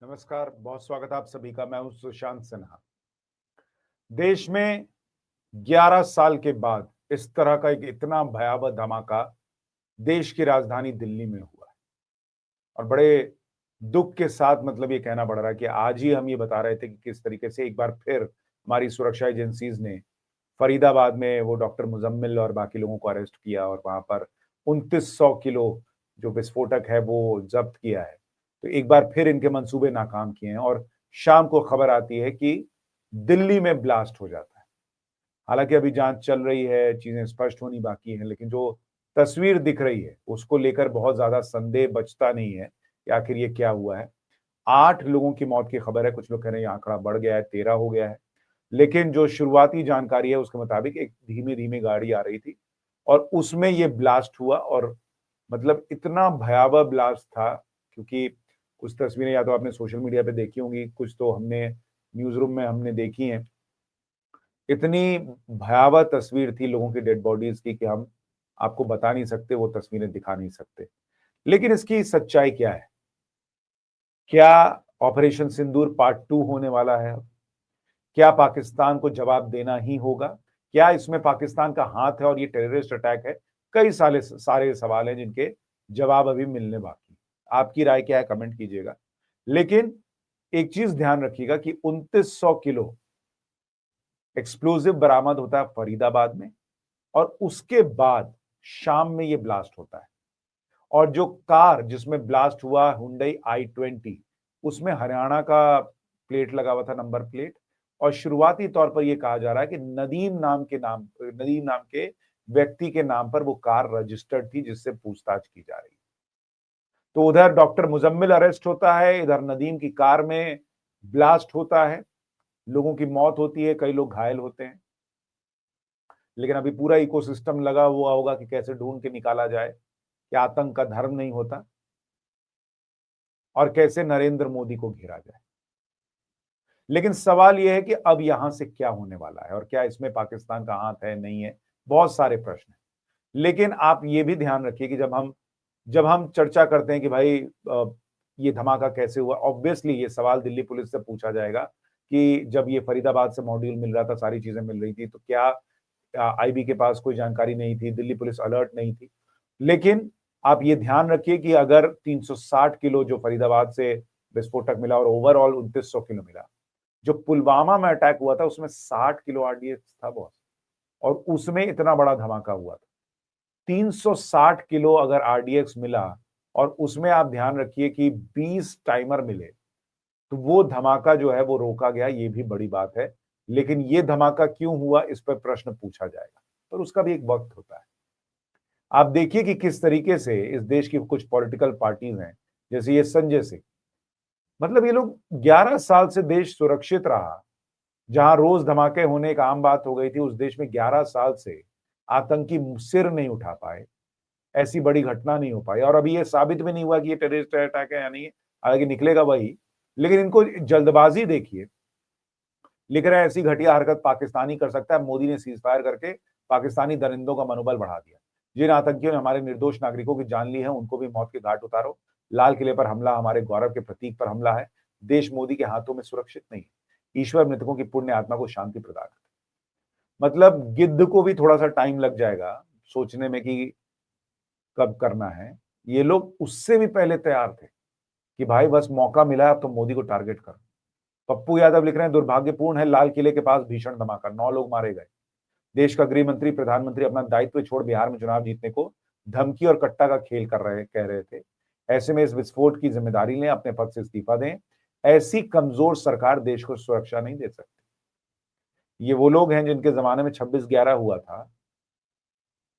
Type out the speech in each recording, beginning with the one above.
नमस्कार, बहुत स्वागत है आप सभी का। मैं हूं सुशांत सिन्हा। देश में 11 साल के बाद इस तरह का एक इतना भयावह धमाका देश की राजधानी दिल्ली में हुआ है और बड़े दुख के साथ मतलब ये कहना पड़ रहा है कि आज ही हम ये बता रहे थे कि किस तरीके से एक बार फिर हमारी सुरक्षा एजेंसीज ने फरीदाबाद में वो डॉक्टर मुजम्मिल और बाकी लोगों को अरेस्ट किया और वहां पर 2900 किलो जो विस्फोटक है वो जब्त किया है। तो एक बार फिर इनके मंसूबे नाकाम किए हैं और शाम को खबर आती है कि दिल्ली में ब्लास्ट हो जाता है। हालांकि अभी जांच चल रही है, चीजें स्पष्ट होनी बाकी हैं, लेकिन जो तस्वीर दिख रही है उसको लेकर बहुत ज्यादा संदेह बचता नहीं है कि आखिर ये क्या हुआ है। 8 लोगों की मौत की खबर है, कुछ लोग कह रहे हैं ये आंकड़ा बढ़ गया है, 13 हो गया है। लेकिन जो शुरुआती जानकारी है उसके मुताबिक एक धीमी-धीमी गाड़ी आ रही थी और उसमें ये ब्लास्ट हुआ और मतलब इतना भयावह ब्लास्ट था क्योंकि कुछ तस्वीरें या तो आपने सोशल मीडिया पे देखी होंगी, कुछ तो हमने न्यूज़ रूम में हमने देखी हैं। इतनी भयावह तस्वीर थी लोगों की डेड बॉडीज़ की कि हम आपको बता नहीं सकते, वो तस्वीरें दिखा नहीं सकते। लेकिन इसकी सच्चाई क्या है? क्या ऑपरेशन सिंदूर पार्ट 2 होने वाला है? क्या पाकिस्तान को जवाब देना ही होगा? क्या इसमें पाकिस्तान का हाथ है और ये टेररिस्ट अटैक है? कई सारे सवाल हैं जिनके जवाब अभी मिलने बाकी हैं। आपकी राय क्या है कमेंट कीजिएगा। लेकिन एक चीज ध्यान रखिएगा कि 2900 किलो एक्सप्लोसिव बरामद होता है फरीदाबाद में और उसके बाद शाम में ये ब्लास्ट होता है। और जो कार जिसमें ब्लास्ट हुआ हुंडई i20 उसमें हरियाणा का प्लेट लगा हुआ था, नंबर प्लेट। और शुरुआती तौर पर यह कहा जा रहा है कि नदीम नाम के व्यक्ति के नाम पर वो कार रजिस्टर्ड थी जिससे पूछताछ की जा रही है। तो उधर डॉक्टर मुजम्मिल अरेस्ट होता है, इधर नदीम की कार में ब्लास्ट होता है, लोगों की मौत होती है, कई लोग घायल होते हैं। लेकिन अभी पूरा इकोसिस्टम लगा हुआ होगा कि कैसे ढूंढ के निकाला जाए कि आतंक का धर्म नहीं होता और कैसे नरेंद्र मोदी को घेरा जाए। लेकिन सवाल यह है कि अब यहां से क्या होने वाला है और क्या इसमें पाकिस्तान का हाथ है, नहीं है? बहुत सारे प्रश्न हैं। लेकिन आप ये भी ध्यान रखिए कि जब हम चर्चा करते हैं कि भाई ये धमाका कैसे हुआ, ऑब्वियसली ये सवाल दिल्ली पुलिस से पूछा जाएगा कि जब ये फरीदाबाद से मॉड्यूल मिल रहा था, सारी चीजें मिल रही थी, तो क्या आईबी के पास कोई जानकारी नहीं थी, दिल्ली पुलिस अलर्ट नहीं थी? लेकिन आप ये ध्यान रखिए कि अगर 360 किलो जो फरीदाबाद से विस्फोटक मिला और ओवरऑल 2900 किलो मिला, जो पुलवामा में अटैक हुआ था उसमें 60 किलो आरडीएक्स था बॉस, और उसमें इतना बड़ा धमाका हुआ था। 360 किलो अगर आरडीएक्स मिला और उसमें आप ध्यान रखिए कि 20 टाइमर मिले, तो वो धमाका जो है वो रोका गया, ये भी बड़ी बात है। लेकिन ये धमाका क्यों हुआ, इस पर प्रश्न पूछा जाएगा, पर उसका भी एक वक्त होता है। आप देखिए कि किस तरीके से इस देश की कुछ पॉलिटिकल पार्टीज हैं, जैसे ये संजय सिंह, मतलब ये लोग 11 साल से देश सुरक्षित रहा, जहां रोज धमाके होने एक आम बात हो गई थी, उस देश में 11 साल से आतंकी सिर नहीं उठा पाए, ऐसी बड़ी घटना नहीं हो पाई। और अभी ये साबित भी नहीं हुआ कि ये टेररिस्ट अटैक है या नहीं है, हालांकि निकलेगा वही। लेकिन इनको जल्दबाजी देखिए, लिख रहे हैं ऐसी घटिया हरकत पाकिस्तानी कर सकता है, मोदी ने सीज फायर करके पाकिस्तानी दरिंदों का मनोबल बढ़ा दिया। जिन आतंकियों ने हमारे निर्दोष नागरिकों की जान ली है उनको भी मौत के घाट उतारो। लाल किले पर हमला हमारे गौरव के प्रतीक पर हमला है। देश मोदी के हाथों में सुरक्षित नहीं है। ईश्वर मृतकों की पुण्य आत्मा को शांति प्रदान करे। मतलब गिद्ध को भी थोड़ा सा टाइम लग जाएगा सोचने में कि कब करना है। ये लोग उससे भी पहले तैयार थे कि भाई बस मौका मिला है, अब तो मोदी को टारगेट करो। पप्पू यादव लिख रहे हैं दुर्भाग्यपूर्ण है, लाल किले के पास भीषण धमाका, 9 लोग मारे गए। देश का गृह मंत्री प्रधानमंत्री अपना दायित्व छोड़ बिहार में चुनाव जीतने को धमकी और कट्टा का खेल कह रहे थे। ऐसे में इस विस्फोट की जिम्मेदारी लें, अपने पद से इस्तीफा दें। ऐसी कमजोर सरकार देश को सुरक्षा नहीं दे सकती। ये वो लोग हैं जिनके जमाने में 26/11 हुआ था,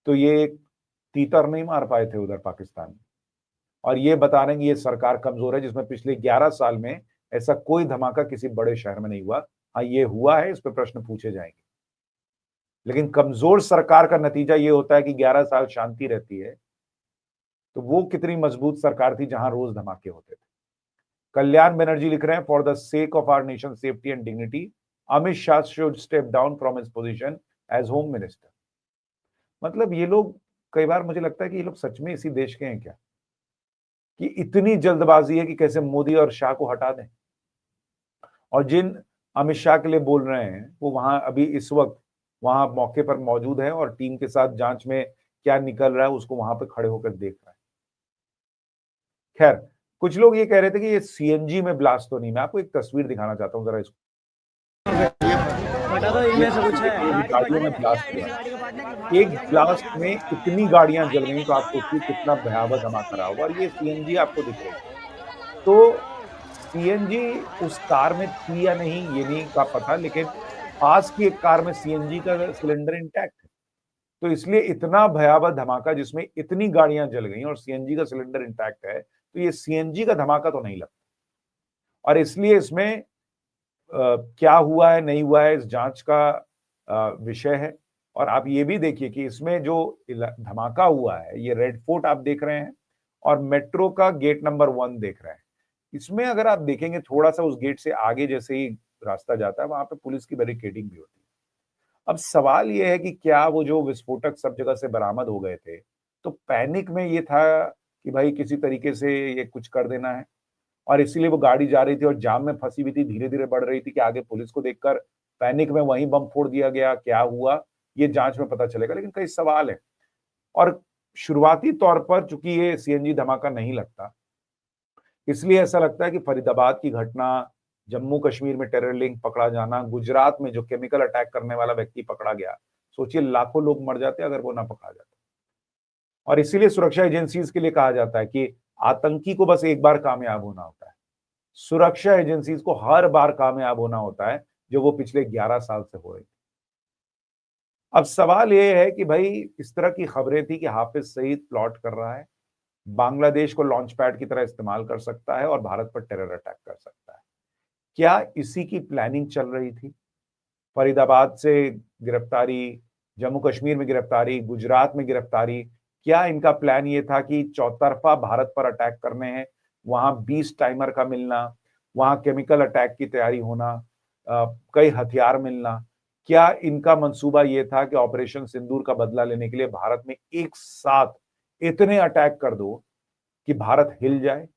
तो ये एक तीतर नहीं मार पाए थे उधर पाकिस्तान में। और ये बता रहे हैं कि ये सरकार कमजोर है, जिसमें पिछले 11 साल में ऐसा कोई धमाका किसी बड़े शहर में नहीं हुआ। हाँ, ये हुआ है, इस पे प्रश्न पूछे जाएंगे। लेकिन कमजोर सरकार का नतीजा ये होता है कि 11 साल शांति रहती है। तो वो कितनी मजबूत सरकार थी जहां रोज धमाके होते थे। कल्याण बनर्जी लिख रहे हैं, for the sake of our nation safety and dignity, Amit Shah should step down from his position as home minister. मतलब ये लोग, कई बार मुझे लगता है कि ये लोग सच में इसी देश के हैं क्या? कि इतनी जल्दबाजी है कि कैसे मोदी और शाह को हटा दें। और जिन अमित शाह के लिए बोल रहे हैं, वो वहां अभी इस वक्त वहां मौके पर मौजूद है और टीम के साथ जांच में क्या निकल रहा है उसको वहां पे खड़े होकर देख रहा है। खैर, कुछ लोग ये कह रहे थे कि ये सीएनजी में ब्लास्ट तो नहीं। मैं आपको एक तस्वीर दिखाना चाहता हूँ जरा इसको। गाड़ियों में ब्लास्ट हुआ है। एक ब्लास्ट में इतनी गाड़ियां जल गई, तो आप सोचिए कितना भयावह धमाका रहा होगा। और ये सीएनजी आपको दिख रही है। तो सीएनजी उस कार में थी या नहीं ये नहीं का पता, लेकिन पास की एक कार में सीएनजी का सिलेंडर इंटैक्ट है। तो इसलिए इतना भयावह धमाका जिसमें इतनी गाड़ियां जल गई और सीएनजी का सिलेंडर इंटैक्ट है, तो ये सीएनजी का धमाका तो नहीं लगता। और इसलिए इसमें क्या हुआ है नहीं हुआ है इस जांच का विषय है। और आप ये भी देखिए कि इसमें जो धमाका हुआ है, ये रेड फोर्ट आप देख रहे हैं और मेट्रो का गेट नंबर 1 देख रहे हैं। इसमें अगर आप देखेंगे थोड़ा सा उस गेट से आगे जैसे ही रास्ता जाता है, वहां पे पुलिस की बैरिकेडिंग भी होती है। अब सवाल ये है कि क्या वो जो विस्फोटक सब जगह से बरामद हो गए थे, तो पैनिक में ये था कि भाई किसी तरीके से ये कुछ कर देना है, और इसीलिए वो गाड़ी जा रही थी और जाम में फंसी हुई थी, धीरे-धीरे बढ़ रही थी कि आगे पुलिस को देखकर पैनिक में वहीं बम फोड़ दिया गया, क्या हुआ? ये जाँच में पता चलेगा, लेकिन कई सवाल हैं। और शुरुआती तौर पर चूँकि ये सीएनजी धमाका नहीं लगता, इसलिए ऐसा लगता है कि फरीदाबाद की घटना, जम्मू कश्मीर में टेरर लिंक पकड़ा जाना, गुजरात में जो केमिकल अटैक करने वाला व्यक्ति पकड़ा गया, सोचिए लाखों लोग मर जाते अगर वो ना पकड़ा जाता। और इसीलिए सुरक्षा एजेंसीज के लिए कहा जाता है कि आतंकी को बस एक बार कामयाब होना होता है। सुरक्षा एजेंसीज को हर बार कामयाब होना होता है, जो वो पिछले 11 साल से हो रही थी। अब सवाल ये है कि भाई इस तरह की खबरें थी कि हाफिज सईद प्लॉट कर रहा है, बांग्लादेश को लॉन्च पैड की तरह इस्तेमाल कर सकता है और भारत पर टेरर अटैक कर सकता है। क्या इसी की प्लानिंग चल रही थी? फरीदाबाद से गिरफ्तारी, जम्मू कश्मीर में गिरफ्तारी, गुजरात में गिरफ्तारी, क्या इनका प्लान ये था कि चौतरफा भारत पर अटैक करने हैं, वहां 20 टाइमर का मिलना, वहां केमिकल अटैक की तैयारी होना, कई हथियार मिलना? क्या इनका मंसूबा ये था कि ऑपरेशन सिंदूर का बदला लेने के लिए भारत में एक साथ इतने अटैक कर दो कि भारत हिल जाए?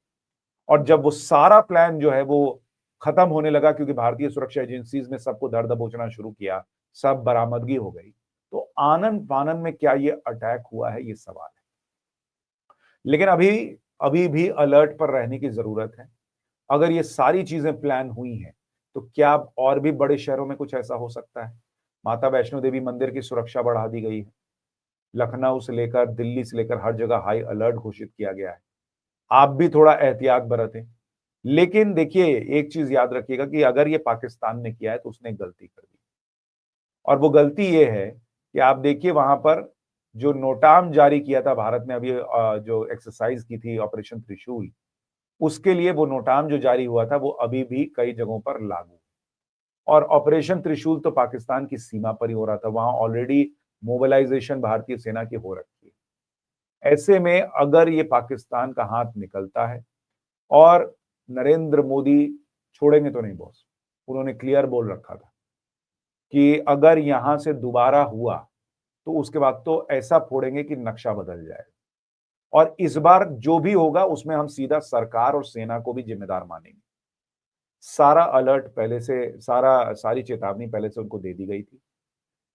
और जब वो सारा प्लान जो है वो खत्म होने लगा क्योंकि भारतीय सुरक्षा एजेंसीज ने सबको धर दबोचना शुरू किया, सब बरामदगी हो गई, तो आनन फानन में क्या ये अटैक हुआ है, ये सवाल है। लेकिन अभी अभी भी अलर्ट पर रहने की जरूरत है। अगर ये सारी चीजें प्लान हुई हैं, तो क्या और भी बड़े शहरों में कुछ ऐसा हो सकता है? माता वैष्णो देवी मंदिर की सुरक्षा बढ़ा दी गई है। लखनऊ से लेकर दिल्ली से लेकर हर जगह हाई अलर्ट घोषित किया गया है। आप भी थोड़ा एहतियात बरतें। लेकिन देखिए, एक चीज याद रखिएगा कि अगर ये पाकिस्तान ने किया है तो उसने गलती कर दी। और वो गलती ये है कि आप देखिए वहां पर जो नोटाम जारी किया था भारत ने अभी जो एक्सरसाइज की थी ऑपरेशन त्रिशूल, उसके लिए वो नोटाम जो जारी हुआ था वो अभी भी कई जगहों पर लागू। और ऑपरेशन त्रिशूल तो पाकिस्तान की सीमा पर ही हो रहा था, वहां ऑलरेडी मोबिलाइजेशन भारतीय सेना की हो रखी है। ऐसे में अगर ये पाकिस्तान का हाथ निकलता है, और नरेंद्र मोदी छोड़ेंगे तो नहीं बॉस, उन्होंने क्लियर बोल रखा था कि अगर यहां से दोबारा हुआ तो उसके बाद तो ऐसा फोड़ेंगे कि नक्शा बदल जाएगा। और इस बार जो भी होगा उसमें हम सीधा सरकार और सेना को भी जिम्मेदार मानेंगे। सारा अलर्ट पहले से, सारी चेतावनी पहले से उनको दे दी गई थी।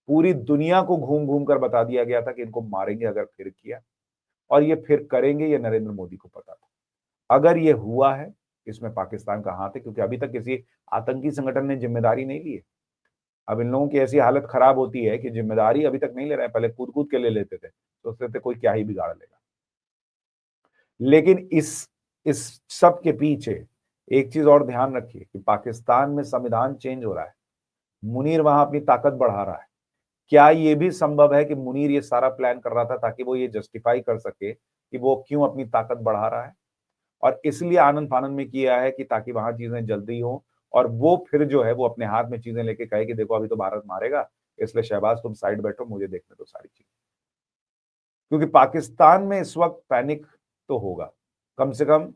पूरी दुनिया को घूम घूम कर बता दिया गया था कि इनको मारेंगे अगर फिर किया, और ये फिर करेंगे, ये नरेंद्र मोदी को पता था। अगर ये हुआ है, इसमें पाकिस्तान का हाथ है, क्योंकि अभी तक किसी आतंकी संगठन ने जिम्मेदारी नहीं ली है। अब इन लोगों की ऐसी हालत खराब होती है कि जिम्मेदारी अभी तक नहीं ले रहे हैं, पहले कूद कूद के ले लेते थे, सोचते थे कोई क्या ही बिगाड़ लेगा। लेकिन इस सब के पीछे एक चीज और ध्यान रखिए कि पाकिस्तान में संविधान चेंज हो रहा है, मुनीर वहां अपनी ताकत बढ़ा रहा है। क्या ये भी संभव है कि मुनीर ये सारा प्लान कर रहा था ताकि वो ये जस्टिफाई कर सके कि वो क्यों अपनी ताकत बढ़ा रहा है, और इसलिए आनंद फानंद में किया है कि ताकि वहां चीजें जल्दी हो, और वो फिर जो है वो अपने हाथ में चीजें लेके कहे कि देखो अभी तो भारत मारेगा, इसलिए शहबाज तुम साइड बैठो, मुझे देखने दो सारी चीजें। क्योंकि पाकिस्तान में इस वक्त पैनिक तो होगा, कम से कम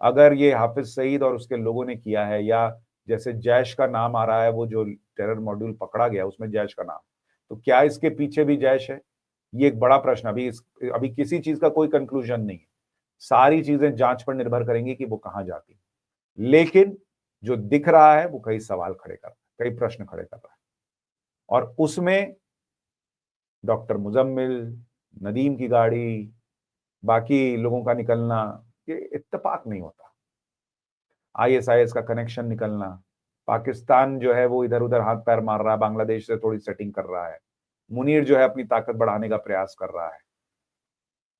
अगर ये हाफिज सईद और उसके लोगों ने किया है, या जैसे जैश का नाम आ रहा है, वो जो टेरर मॉड्यूल पकड़ा गया उसमें जैश का नाम, तो क्या इसके पीछे भी जैश है? ये एक बड़ा प्रश्न। अभी किसी चीज का कोई कंक्लूजन नहीं है। सारी चीजें जांच पर निर्भर करेंगी कि वो कहां जाती है। लेकिन जो दिख रहा है वो कई सवाल खड़े कर रहा है, कई प्रश्न खड़े कर रहा है, और उसमें डॉक्टर मुजम्मिल, नदीम की गाड़ी, बाकी लोगों का निकलना, ये इत्तेफाक नहीं होता। आईएसआईएस का कनेक्शन निकलना, पाकिस्तान जो है वो इधर-उधर हाथ पैर मार रहा है, बांग्लादेश से थोड़ी सेटिंग कर रहा है, मुनीर जो है अपनी ताकत बढ़ाने का प्रयास कर रहा है।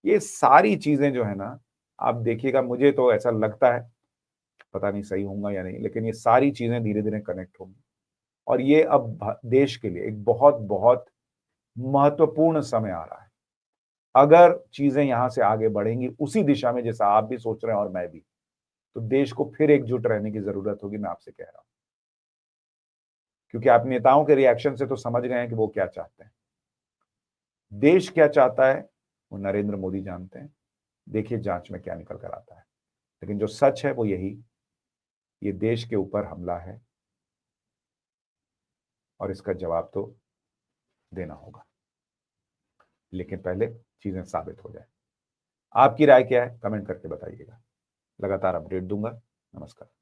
ये सारी चीजें जो है ना, आप देखिएगा, मुझे तो ऐसा लगता है, पता नहीं सही होऊंगा या नहीं, लेकिन ये सारी चीजें धीरे-धीरे कनेक्ट होंगी और ये अब देश के लिए एक बहुत-बहुत महत्वपूर्ण समय आ रहा है। अगर चीजें यहां से आगे बढ़ेंगी उसी दिशा में जैसा आप भी सोच रहे हैं और मैं भी, तो देश को फिर एकजुट रहने की जरूरत होगी, मैं आपसे कह रहा हूं। क्योंकि आप नेताओं के रिएक्शन से तो समझ गए हैं कि वो क्या चाहते हैं। देश क्या चाहता है वो नरेंद्र मोदी जानते हैं। देखिए जांच में क्या निकल कर आता है। लेकिन जो सच है वो यही, ये देश के ऊपर हमला है और इसका जवाब तो देना होगा। लेकिन पहले चीजें साबित हो जाए। आपकी राय क्या है कमेंट करके बताइएगा। लगातार अपडेट दूंगा। नमस्कार।